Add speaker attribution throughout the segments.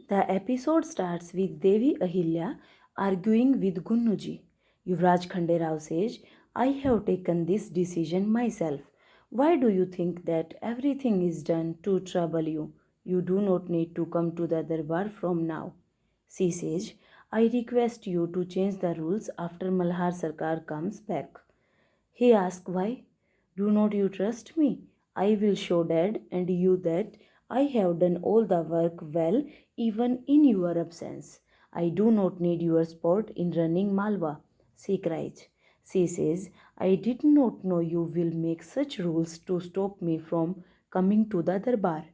Speaker 1: The episode starts with Devi Ahilya arguing with Gunnuji. Yuvraj Khanderao says, I have taken this decision myself. Why do you think that everything is done to trouble you? You do not need to come to the darbar from now. She says, I request you to change the rules after Malhar Sarkar comes back. He asks why. Do not you trust me? I will show Dad and you that I have done all the work well even in your absence. I do not need your support in running Malwa, she cries. She says, I did not know you will make such rules to stop me from coming to the darbar.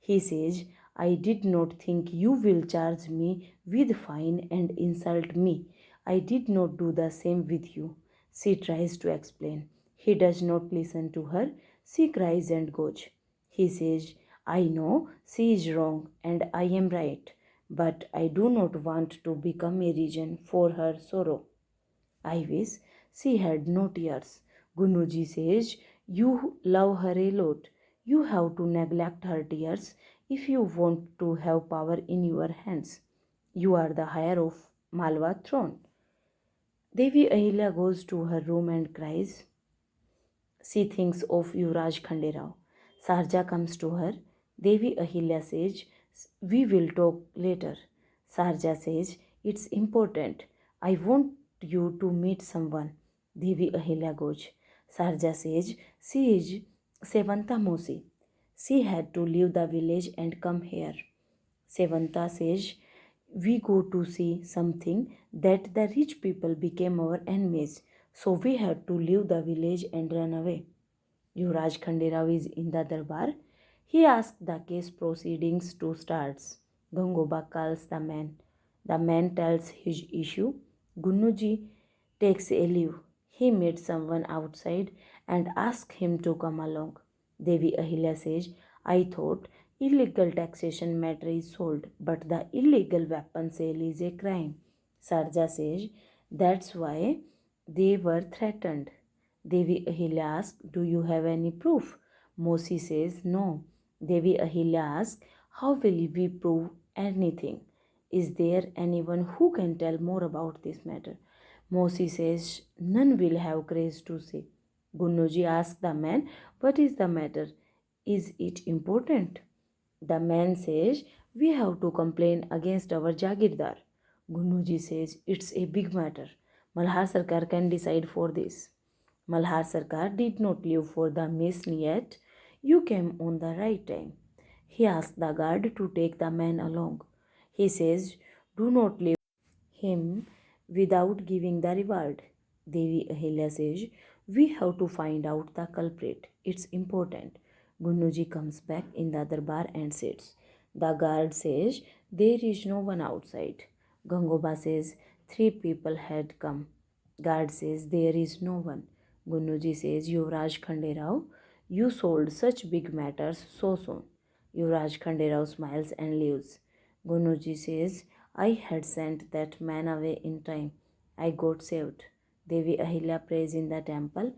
Speaker 1: He says, I did not think you will charge me with fine and insult me. I did not do the same with you. She tries to explain. He does not listen to her. She cries and goes. He says, I know she is wrong and I am right, but I do not want to become a reason for her sorrow. I wish she had no tears. Gunuji says, you love her a lot. You have to neglect her tears if you want to have power in your hands. You are the heir of Malwa throne. Devi Ahilya goes to her room and cries. She thinks of Yuvraj Khanderao. Sarja comes to her. Devi Ahilya says, we will talk later. Sarja says, it's important. I want you to meet someone. Devi Ahilya goes. Sarja says, she is Sevanta Mosi. She had to leave the village and come here. Sevanta says, we go to see something that the rich people became our enemies, so we had to leave the village and run away. Yuvraj Khanderao is in the darbar. He asks the case proceedings to start. Gangoba calls the man. The man tells his issue. Gunnuji takes a leave. He meets someone outside and asks him to come along. Devi Ahilya says, I thought illegal taxation matter is solved, but the illegal weapon sale is a crime. Sarja says, that's why they were threatened. Devi Ahilya asks, do you have any proof? Mosi says, no. Devi Ahilya asks, how will we prove anything? Is there anyone who can tell more about this matter? Mosi says, none will have grace to say. Gunnuji asks the man, what is the matter? Is it important? The man says, we have to complain against our Jagirdar. Gunnuji says, it's a big matter. Malhar Sarkar can decide for this. Malhar Sarkar did not leave for the mission yet. You came on the right time. He asked the guard to take the man along. He says, do not leave him without giving the reward. Devi Ahilya says, we have to find out the culprit. It's important. Gunnuji comes back in the darbar and sits. The guard says, there is no one outside. Gangoba says, 3 people had come. Guard says, there is no one. Gunnuji says, Yuvraj Khanderao, you sold such big matters so soon. Yuvraj Khanderao smiles and leaves. Gunnuji says, I had sent that man away in time. I got saved. Devi Ahilya prays in the temple.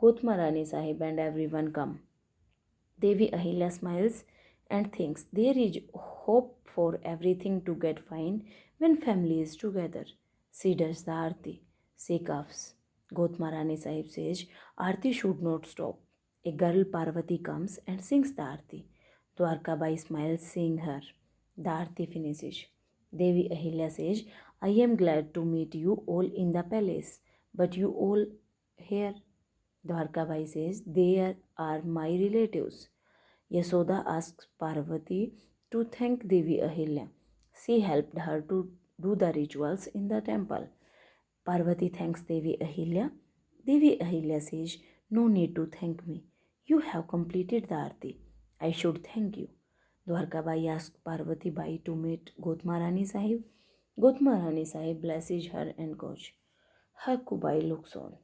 Speaker 1: Kotmarani Sahib and everyone come. Devi Ahilya smiles and thinks there is hope for everything to get fine when family is together. She does the arti. She coughs. Gotmarani Sahib says, Arti should not stop. A girl Parvati comes and sings the arti. Dwarkabai smiles seeing her. The arti finishes. Devi Ahilya says, I am glad to meet you all in the palace, but you all here? Dwarkabai says, they are my relatives. Yasoda asks Parvati to thank Devi Ahilya. She helped her to do the rituals in the temple. Parvati thanks Devi Ahilya. Devi Ahilya says, no need to thank me. You have completed the arti. I should thank you. Dwarkabai asks Parvati Bai to meet Gotmarani Sahib. Gotmarani Sahib blesses her and goes. Her Kubai looks on.